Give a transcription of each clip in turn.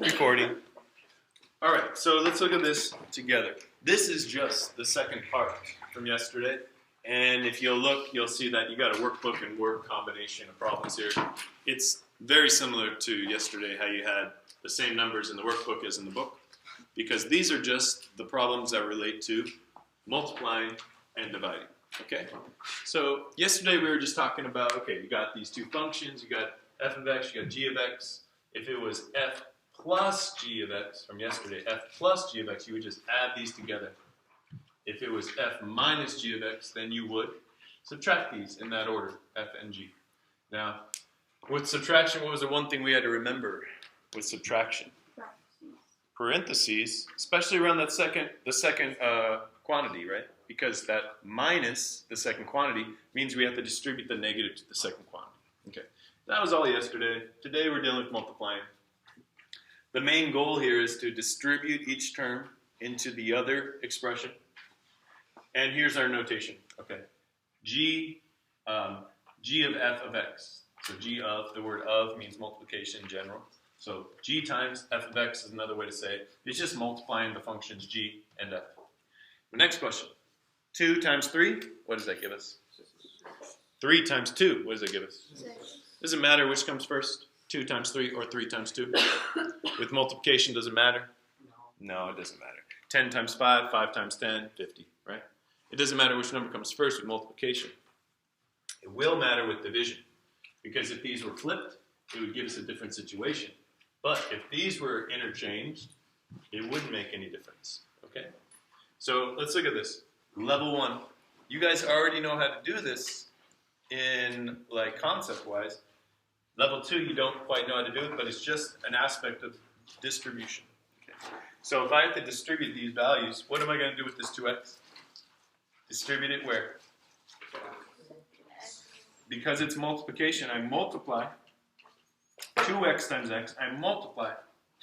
Recording. All right, so let's look at this together. This is just the second part from yesterday. And if you'll look, you'll see that you got a workbook and word combination of problems here. It's very similar to yesterday, how you had the same numbers in the workbook as in the book, because these are just the problems that relate to multiplying and dividing. Okay? So yesterday we were just talking about, okay, you got these two functions, you got f of x, you got g of x. If it was f plus g of x from yesterday, f plus g of x, you would just add these together. If it was f minus g of x, then you would subtract these in that order, f and g. Now, with subtraction, what was the one thing we had to remember with subtraction? Parentheses, especially around that the second quantity, right? Because that minus the second quantity means we have to distribute the negative to the second quantity. Okay, that was all yesterday. Today we're dealing with multiplying. The main goal here is to distribute each term into the other expression. And here's our notation. Okay, g of f of x. So g of, the word of means multiplication in general. So g times f of x is another way to say it. It's just multiplying the functions g and f. The next question. 2 times 3, what does that give us? 3 times 2, what does that give us? 6. Doesn't matter which comes first, 2 times 3 or 3 times 2. With multiplication, does it matter? No, it doesn't matter. 10 times 5, 5 times 10, 50, right? It doesn't matter which number comes first with multiplication. It will matter with division, because if these were flipped, it would give us a different situation. But if these were interchanged, it wouldn't make any difference, okay? So let's look at this. Level 1. You guys already know how to do this in, like, concept-wise. Level 2, you don't quite know how to do it, but it's just an aspect of distribution. Okay. So if I have to distribute these values, what am I going to do with this 2x? Distribute it where? Because it's multiplication, I multiply 2x times x. I multiply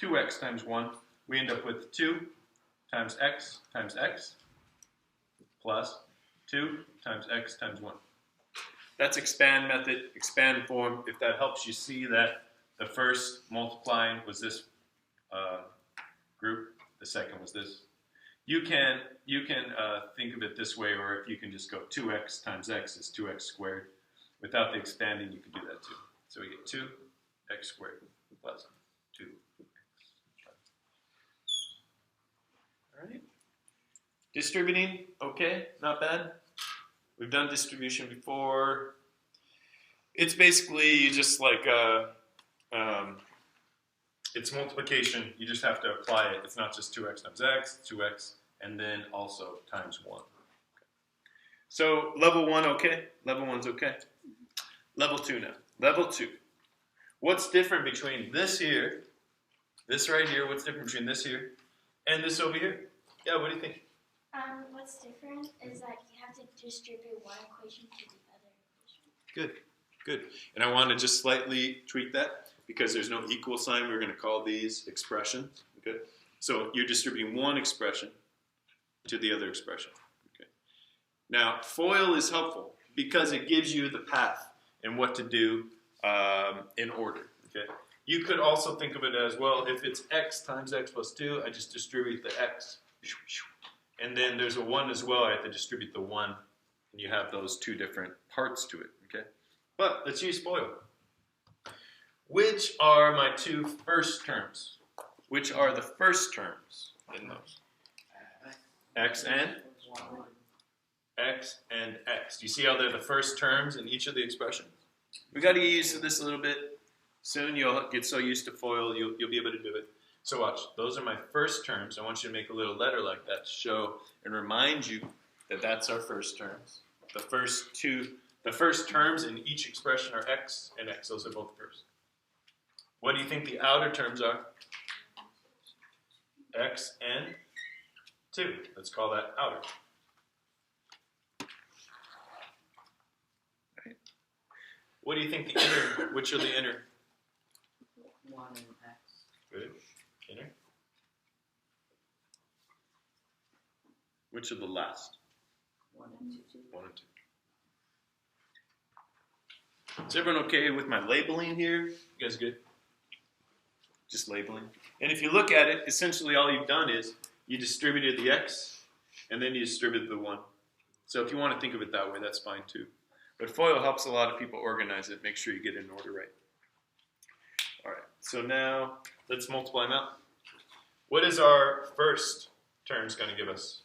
2x times 1. We end up with 2 times x plus 2 times x times 1. That's expand method, expand form. If that helps you see that the first multiplying was this group, the second was this. You can think of it this way, or if you can just go 2x times x is 2x squared. Without the expanding, you can do that too. So we get 2x squared plus 2x. All right. Distributing, okay, not bad. We've done distribution before. It's basically you just like it's multiplication. You just have to apply it. It's not just 2x times x, 2x, and then also times 1. Okay. So level 1, okay. Level 1's okay. Level 2 now. Level 2. What's different between this here, this right here? What's different between this here and this over here? Yeah, what do you think? What's different is that you have to distribute one equation to the other equation. Good, good. And I want to just slightly tweak that because there's no equal sign. We're going to call these expressions. Okay. So you're distributing one expression to the other expression. Okay. Now, FOIL is helpful because it gives you the path and what to do in order. Okay. You could also think of it as, well, if it's x times x plus 2, I just distribute the x. And then there's a 1 as well. I have to distribute the 1. And you have those two different parts to it. Okay. But let's use FOIL. Which are my two first terms? Which are the first terms in those? X and? X and x. Do you see how they're the first terms in each of the expressions? We got to get used to this a little bit. Soon you'll get so used to FOIL, you'll be able to do it. So watch, those are my first terms. I want you to make a little letter like that to show and remind you that that's our first terms. The first terms in each expression are x and x. Those are both first. What do you think the outer terms are? X and 2. Let's call that outer. Right. What do you think the inner, which are the inner? 1 and x. Good. Inner. Which are the last? 1 and 2. 1 and 2. Is everyone okay with my labeling here? You guys good? just labeling. And if you look at it, essentially all you've done is you distributed the x, and then you distributed the 1. So if you want to think of it that way, that's fine too. But FOIL helps a lot of people organize it, make sure you get it in order right. All right, so now let's multiply them out. What is our first terms going to give us?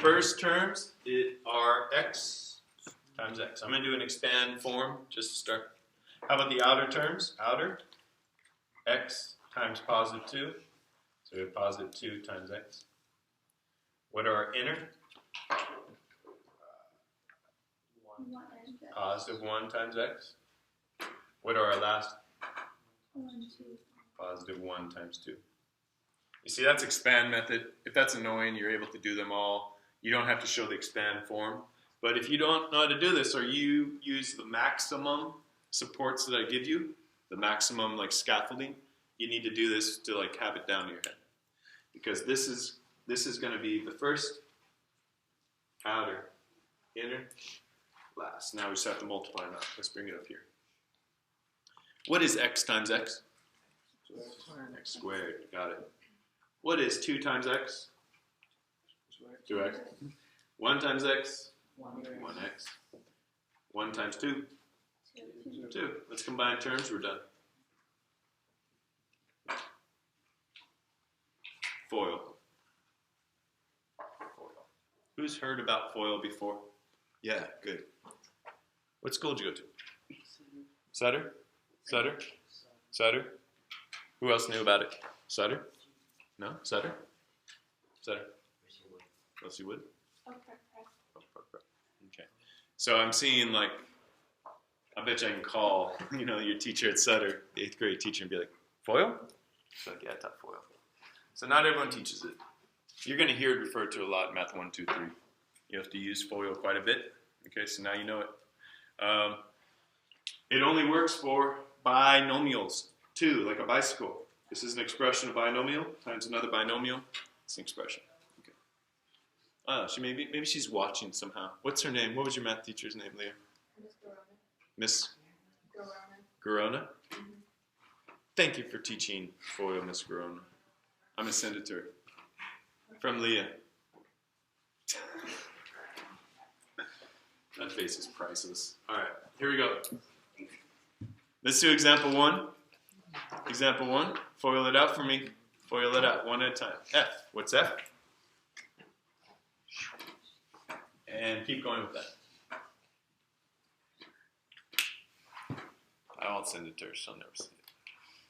First terms are x times x. I'm going to do an expand form just to start. How about the outer terms? Outer, x times positive 2. So we have positive 2 times x. What are our inner? Positive 1 times x. What are our last? Positive 1 times 2. You see, that's expand method. If that's annoying, you're able to do them all. You don't have to show the expand form. But if you don't know how to do this, or you use the maximum supports that I give you, the maximum like scaffolding, you need to do this to like have it down to your head. Because this is going to be the first, outer, inner, last. Now we just have to multiply them out. Let's bring it up here. What is x times x? X squared. Got it. What is 2 times x? 2x. 1 times x? 1x. 1 times 2? 2. Let's combine terms. We're done. FOIL. Who's heard about FOIL before? Yeah, good. What school did you go to? Sutter? Sutter? Sutter? Who else knew about it? Sutter? No? Sutter? Sutter? Elsie Wood? Okay. So I'm seeing like, I bet you I can call, your teacher at Sutter, the 8th grade teacher, and be like, FOIL? She's like, yeah, I taught FOIL. So not everyone teaches it. You're going to hear it referred to a lot in Math 1, 2, 3. You have to use FOIL quite a bit. Okay, so now you know it. It only works for binomials, too, like a bicycle. This is an expression of binomial times another binomial. It's an expression. Okay. Maybe she's watching somehow. What's her name? What was your math teacher's name, Leah? Miss Garona? Mm-hmm. Thank you for teaching FOIL, Miss Garona. I'm going to send it to her. From Leah. That face is priceless. All right, here we go. Let's do example 1. Example 1. FOIL it out for me. FOIL it out one at a time. F. What's F? And keep going with that. I won't send it to her. She'll never see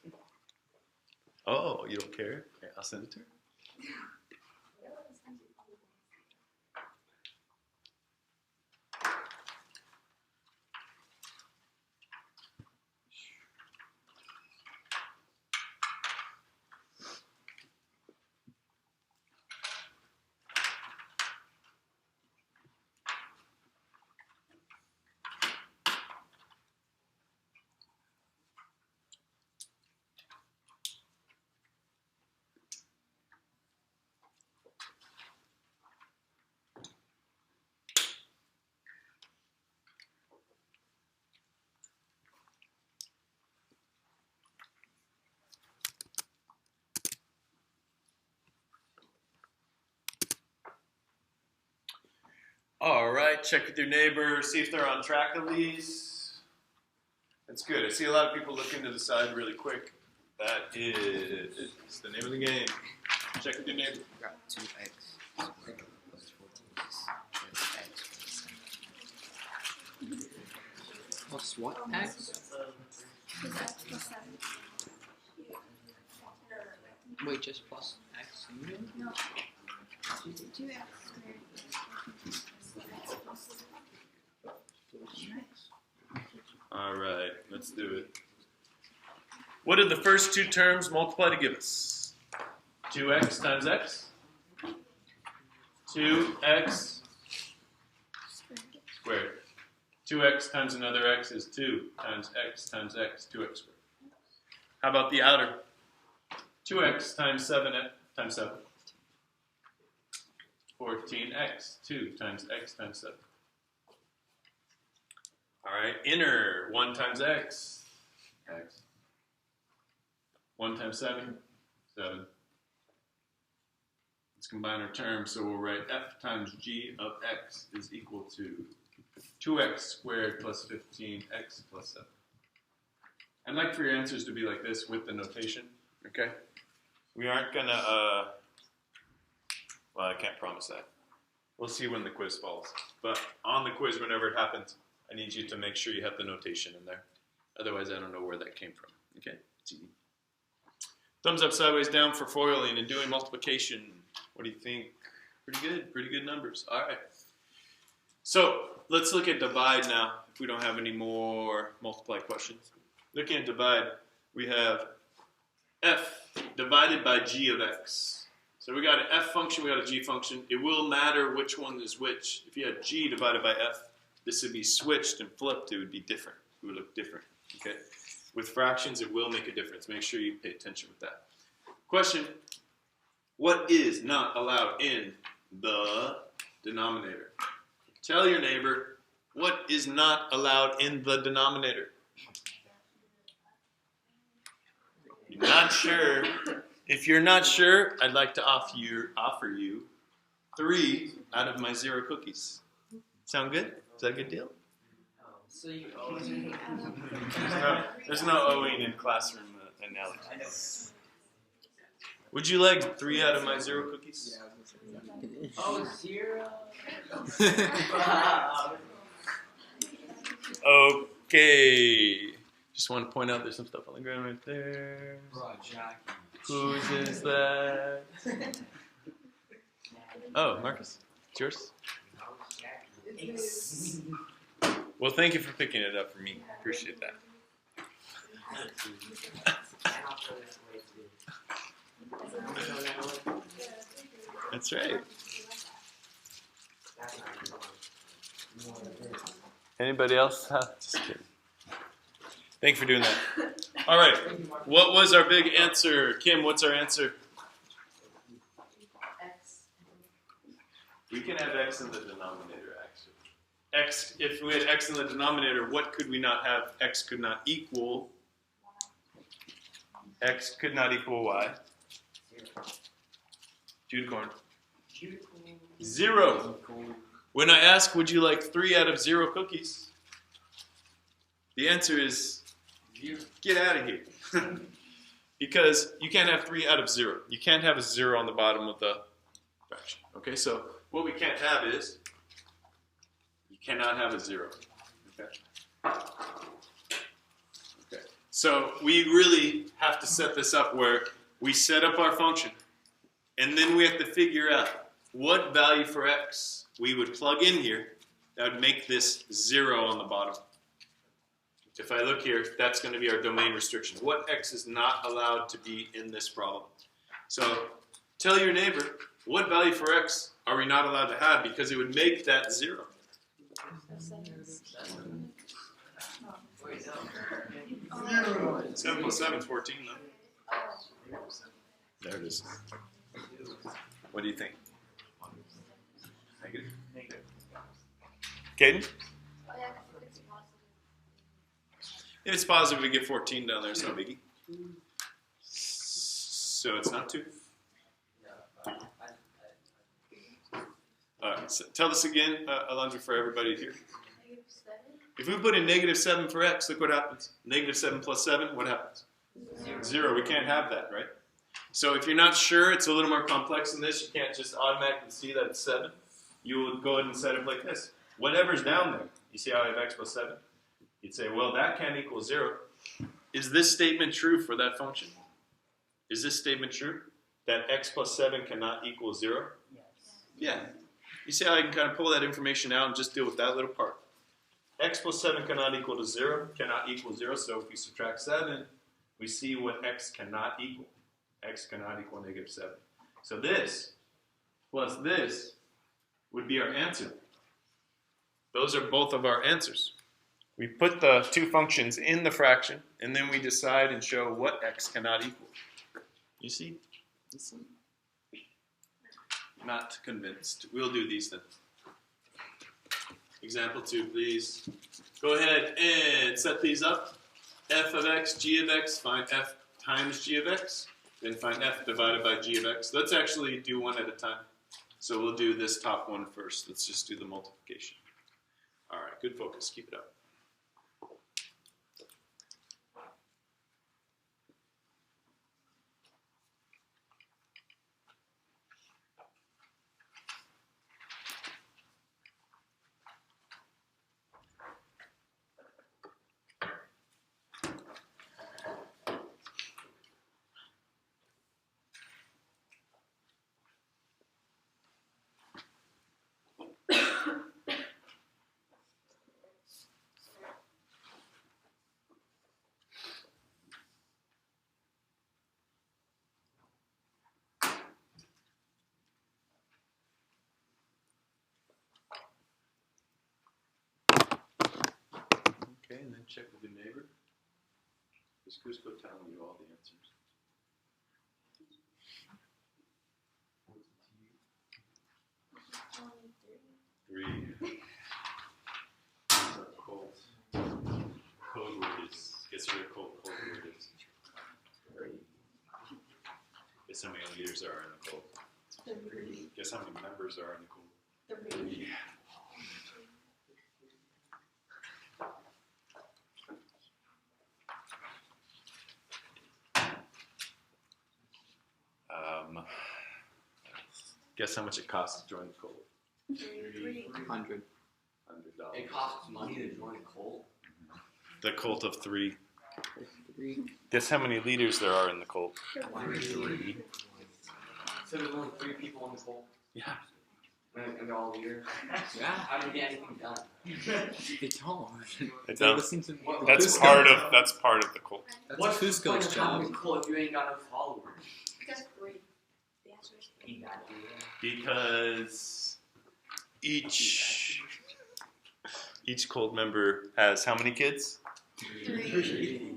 it. Oh, you don't care? Okay, I'll send it to her. All right, check with your neighbor, see if they're on track of these. That's good. I see a lot of people looking to the side really quick. That is the name of the game. Check with your neighbor. Got 2x squared plus 14x plus what? X? Wait, just plus x? No. 2x squared. All right, let's do it. What did the first 2 terms multiply to give us? 2x times x. 2x squared. 2x times another x is 2 times x, 2x squared. How about the outer? 2x times 7 times 7. 14x. 2 times x times 7. All right, inner, 1 times x. x. 1 times 7, 7. Let's combine our terms, so we'll write f times g of x is equal to 2x squared plus 15x plus 7. I'd like for your answers to be like this with the notation, okay? We aren't gonna, well, I can't promise that. We'll see when the quiz falls. But on the quiz, whenever it happens, I need you to make sure you have the notation in there. Otherwise, I don't know where that came from, okay? It's easy. Thumbs up, sideways, down for foiling and doing multiplication. What do you think? Pretty good numbers. All right. So let's look at divide now, if we don't have any more multiply questions. Looking at divide, we have f divided by g of x. So we got an f function, we got a g function. It will matter which one is which. If you had g divided by f, this would be switched and flipped. It would be different. It would look different. Okay. With fractions, it will make a difference. Make sure you pay attention with that. Question, what is not allowed in the denominator? Tell your neighbor, what is not allowed in the denominator? You're not sure. If you're not sure, I'd like to offer you 3 out of my 0 cookies. Sound good? Is that a good deal? So you owe There's no owing in classroom analogies. Would you like 3 out of my 0 cookies? Oh, 0? Okay. Just want to point out there's some stuff on the ground right there. Whose is that? Oh, Marcus, it's yours? Well, thank you for picking it up for me. Appreciate that. That's right. Anybody else? Just kidding. Thank you for doing that. All right. What was our big answer? Kim, what's our answer? X. We can have x in the denominator, actually. X, if we had x in the denominator, what could we not have? X could not equal. X could not equal y. Judecorn. 0. When I ask, would you like 3 out of 0 cookies? The answer is, get out of here. Because you can't have 3 out of 0. You can't have a 0 on the bottom of the fraction. Okay, so what we can't have is, you cannot have a 0. Okay. Okay. So we really have to set this up where we set up our function, and then we have to figure out what value for x we would plug in here that would make this 0 on the bottom. If I look here, that's going to be our domain restriction. What x is not allowed to be in this problem? So tell your neighbor, what value for x are we not allowed to have because it would make that 0? 7 plus 7 is 14, though. There it is. What do you think? Negative? Caden? If it's positive, we get 14 down there, it's no biggie. So it's not 2. All right, so tell us again, Alondra, for everybody here. If we put in negative 7 for x, look what happens. Negative 7 plus 7, what happens? 0. We can't have that, right? So if you're not sure, it's a little more complex than this. You can't just automatically see that it's 7. You would go ahead and set it like this. Whatever's down there, you see how I have x plus 7? You'd say, well, that can't equal 0. Is this statement true for that function? Is this statement true? That x plus 7 cannot equal 0? Yes. Yeah. You see how I can kind of pull that information out and just deal with that little part. X plus 7 cannot equal to 0, cannot equal 0, so if we subtract 7, we see what x cannot equal. X cannot equal negative 7. So this plus this would be our answer. Those are both of our answers. We put the two functions in the fraction, and then we decide and show what x cannot equal. You see? Not convinced. We'll do these then. Example 2, please. Go ahead and set these up. f of x, g of x, find f times g of x, then find f divided by g of x. Let's actually do one at a time. So we'll do this top one first. Let's just do the multiplication. All right, good focus. Keep it up. Okay, and then check with your neighbor. Is Cusco telling you all the answers? Only 3. 3. Cold. Code word is, guess what a code word is? Guess how many leaders are in a cult? 3. Guess how many members are in a cult? 3. Yeah. Guess how much it costs to join the cult? 3. 100. $100. It costs money to join a cult. The cult of 3. 3. Guess how many leaders there are in the cult? 3. So there's only 3 people in the cult, Yeah. and they're all leaders. Yeah. How do you get anything done? They don't. They They don't. listen to That's Cusco. part of the cult. That's What's the point Cusco's of having job. a cult if you ain't got no followers? Because 3. The answer is 3. You gotta do that. Because each cult member has how many kids? 3.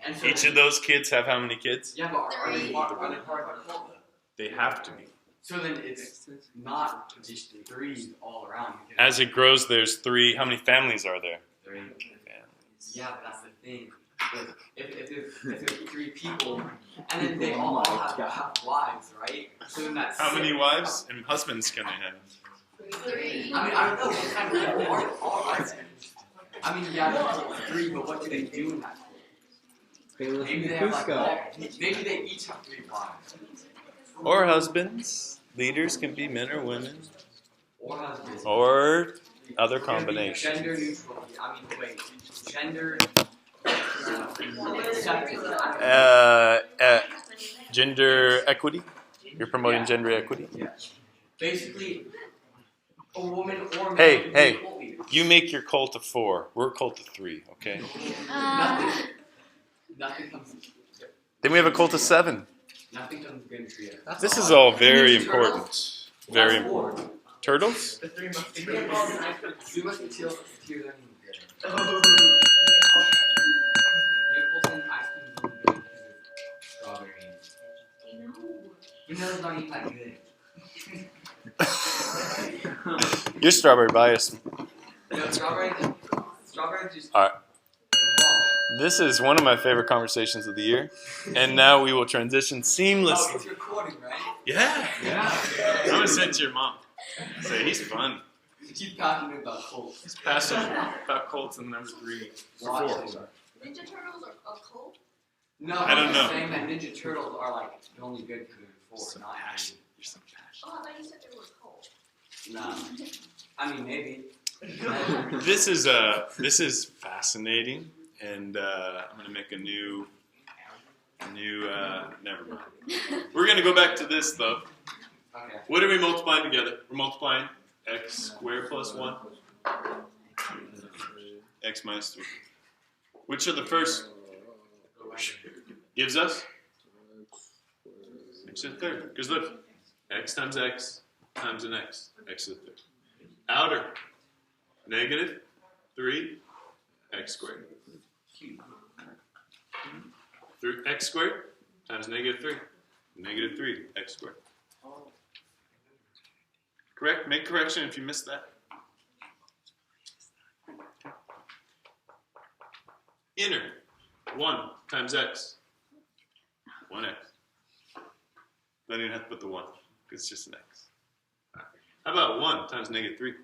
And so Each of those kids have how many kids? Yeah, but are they 3. part of the cult though? They have to be. So then it's not just 3 all around. As it grows, there's 3. How many families are there? 3. Families. Yeah, but that's the thing. If there's 3 people, and then they all have wives, right? So then that's How many 6. wives and husbands can they have? 3. I mean, I don't know what kind of people are there. I mean, yeah, there's 3, but what do they do in that cult? They listen Maybe to they have like, Cusco. maybe they each have 3 wives. Or husbands. Leaders can be men or women. Or husbands. Or other It's gonna be combinations. Gender neutral. I mean, wait. Gender. Gender equity. You're promoting Yeah. gender equity. Yeah. Basically, a woman or man Hey, can be hey. a cult leader. You make your cult of 4. We're a cult of 3. Okay. Nothing comes. Then we have a cult of 7. Nothing comes good for you. That's This odd. is all very Ninja Turtles? important. Very That's important. 4. Turtles? The 3 musketeers. 3 musketeers aren't even good. Neapolitan ice cream is only good because it's strawberry. You know it's not even that good. You're strawberry biased. No, strawberry just. All right. Bomb. This is one of my favorite conversations of the year. And now we will transition Oh, seamlessly. it's recording, right? Yeah. Yeah. I'm going to send it to your mom. Say, he's fun. You keep talking about cults. He's passionate about cults and number 3. Or 4. Ninja Turtles are a cult? No, I don't I'm know. saying that Ninja Turtles are like only good because they're 4, So not passionate. You're so passionate. Oh, I thought you said they were a cult. Nah. I mean, maybe. This is fascinating, and I'm gonna make a new. Never mind. We're gonna go back to this though. Okay. What are we multiplying together? We're multiplying x squared plus 1, x minus 3. Which of the first gives us x to the third? Because look, x times x times an x, x to the third. Outer, negative 3 x squared. Through x squared times negative 3, negative 3 x squared. Correct? Make correction if you missed that. Inner, 1 times x. 1x. Don't even have to put the 1. It's just an x. Right. How about 1 times negative 3?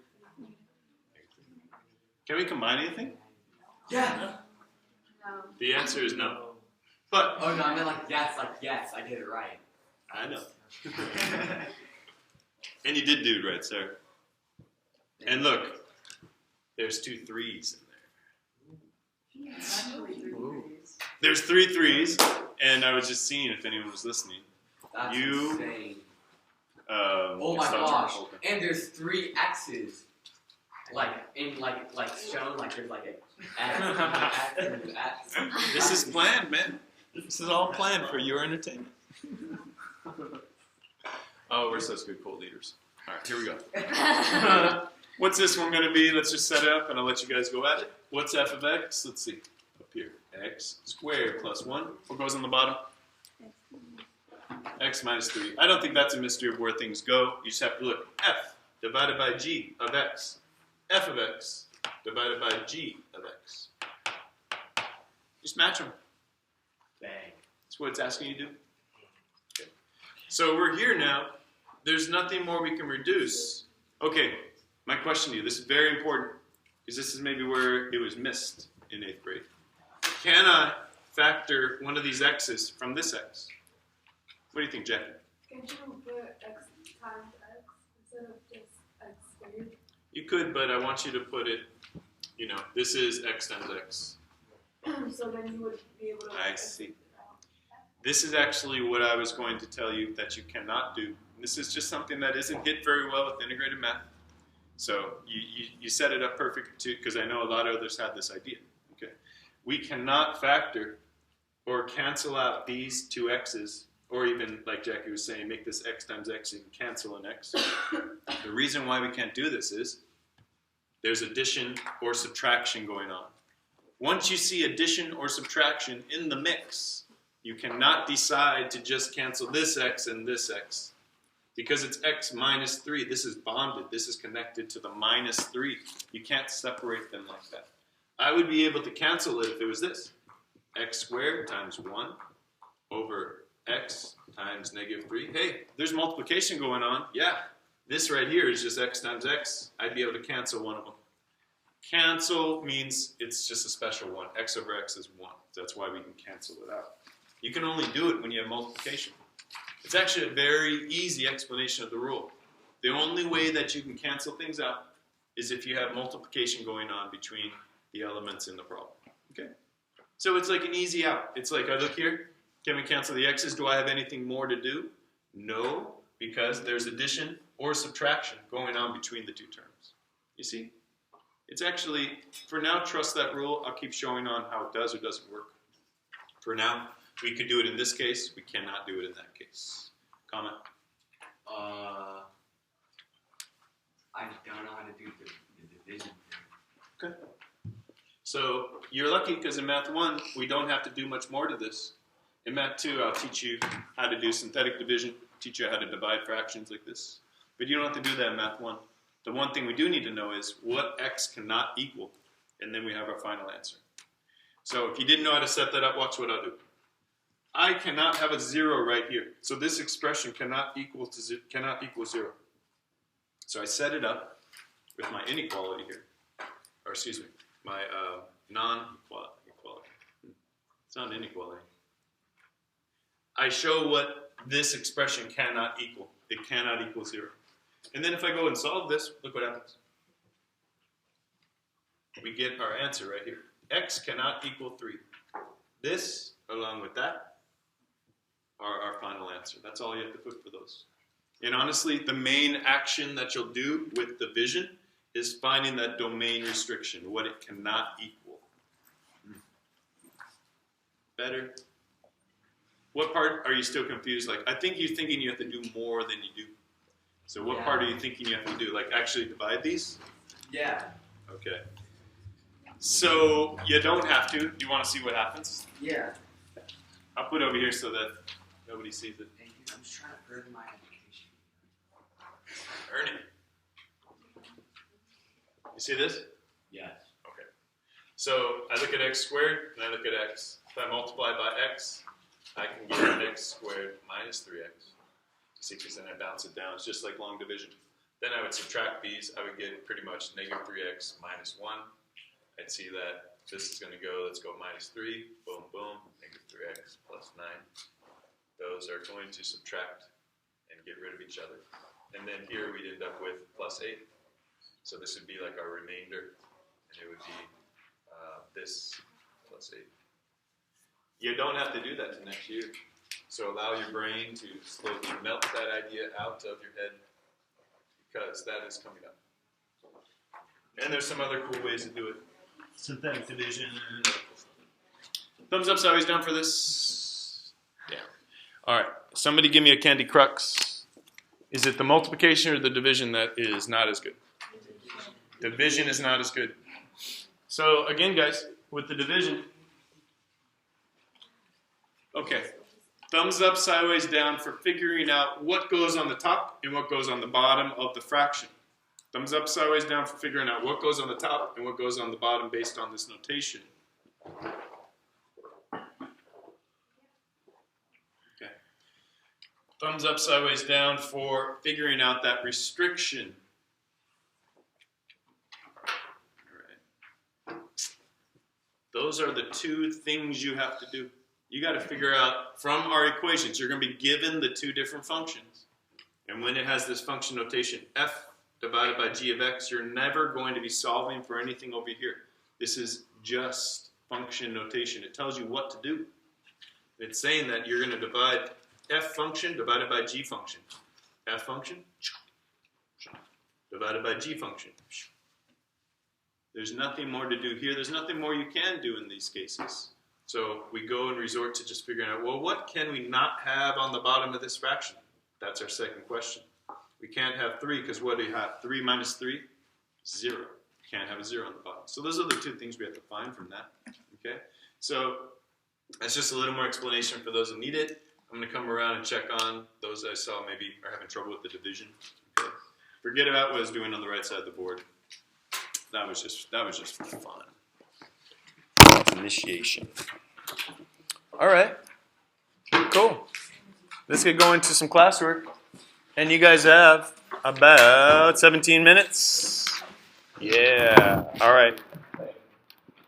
Can we combine anything? Yeah. No. The answer is no. But Oh no, I meant like yes, I get it right. I know. And you did do it right, sir. And look, there's 2 3s in there. Ooh. There's 3 3s, and I was just seeing if anyone was listening. That's You- insane. Oh my gosh. And there's 3 X's. Like shown like there's like a X and an X. This is planned, man. This is all planned for your entertainment. Oh, we're such good co-leaders. All right, here we go. What's this one going to be? Let's just set it up, and I'll let you guys go at it. What's f of x? Let's see. Up here. X squared plus 1. What goes on the bottom? X minus 3. I don't think that's a mystery of where things go. You just have to look. F divided by g of x. F of x divided by g of x. Just match them. Bang. That's what it's asking you to do. Okay. So we're here now. There's nothing more we can reduce. Okay, my question to you, this is very important, because this is maybe where it was missed in 8th grade. Can I factor one of these x's from this x? What do you think, Jackie? Can't you put x times x instead of just x squared? You could, but I want you to put it, you know, this is x times x. So then you would be able to. I see. This is actually what I was going to tell you that you cannot do. This is just something that isn't hit very well with integrated math. So you set it up perfect too, because I know a lot of others had this idea. Okay, we cannot factor or cancel out these 2 x's, or even like Jackie was saying, make this x times x and cancel an x. The reason why we can't do this is there's addition or subtraction going on. Once you see addition or subtraction in the mix, you cannot decide to just cancel this x and this x. Because it's x minus 3, this is bonded, this is connected to the minus 3. You can't separate them like that. I would be able to cancel it if it was this. X squared times 1 over x times negative 3. Hey, there's multiplication going on. Yeah, this right here is just x times x. I'd be able to cancel one of them. Cancel means it's just a special one. X over x is 1. That's why we can cancel it out. You can only do it when you have multiplication. It's actually a very easy explanation of the rule. The only way that you can cancel things out is if you have multiplication going on between the elements in the problem. Okay? So it's like an easy out. It's like, I look here, can we cancel the x's? Do I have anything more to do? No, because there's addition or subtraction going on between the 2 terms. You see? It's actually, for now, trust that rule. I'll keep showing on how it does or doesn't work. For now, we could do it in this case. We cannot do it in that case. Comment? I don't know how to do the division. Okay. So you're lucky because in Math 1, we don't have to do much more to this. In Math 2, I'll teach you how to do synthetic division, teach you how to divide fractions like this. But you don't have to do that in Math 1. The one thing we do need to know is what x cannot equal, and then we have our final answer. So if you didn't know how to set that up, watch what I'll do. I cannot have a 0 right here. So this expression cannot equal 0. So I set it up with my inequality here. Or excuse me, my non-equality. It's not inequality. I show what this expression cannot equal. It cannot equal 0. And then if I go and solve this, look what happens. We get our answer right here. X cannot equal 3. This, along with that, are our final answer. That's all you have to put for those. And honestly, the main action that you'll do with division is finding that domain restriction, what it cannot equal. Better? What part are you still confused? Like, I think you're thinking you have to do more than you do. So what part are you thinking you have to do? Like, actually divide these? Yeah. Okay. So you don't have to. Do you want to see what happens? Yeah. I'll put it over here so that nobody sees it. Thank you. I'm just trying to earn my education. Earn it. You see this? Yes. Okay. So I look at x squared and I look at x. If I multiply by x, I can get x squared minus 3x. See, because then I bounce it down. It's just like long division. Then I would subtract these. I would get pretty much negative 3x minus 1. I'd see that this is going to go, let's go minus 3. Boom, boom. Negative 3x plus 9. Those are going to subtract and get rid of each other. And then here we'd end up with plus 8. So this would be like our remainder. And it would be this plus 8. You don't have to do that to next year. So allow your brain to slowly melt that idea out of your head, because that is coming up. And there's some other cool ways to do it. Synthetic division. Thumbs up, sideways down for this. Yeah. All right. Somebody give me a Candy Crux. Is it the multiplication or the division that is not as good? Division is not as good. So again, guys, with the division, okay. Thumbs up, sideways down for figuring out what goes on the top and what goes on the bottom of the fraction. Thumbs up, sideways down for figuring out what goes on the top and what goes on the bottom based on this notation. Okay. Thumbs up, sideways down for figuring out that restriction. All right. Those are the two things you have to do. You got to figure out from our equations, you're going to be given the two different functions. And when it has this function notation, f divided by g of x, you're never going to be solving for anything over here. This is just function notation. It tells you what to do. It's saying that you're going to divide f function divided by g function. F function divided by g function. There's nothing more to do here. There's nothing more you can do in these cases. So we go and resort to just figuring out, well, what can we not have on the bottom of this fraction? That's our second question. We can't have 3 because what do you have? 3 minus 3? 0. You can't have a 0 on the bottom. So those are the two things we have to find from that. Okay? So that's just a little more explanation for those who need it. I'm going to come around and check on those I saw maybe are having trouble with the division. Okay? Forget about what I was doing on the right side of the board. That was just fun. Initiation. All right. Cool. Let's get going to some classwork. And you guys have about 17 minutes. Yeah. All right.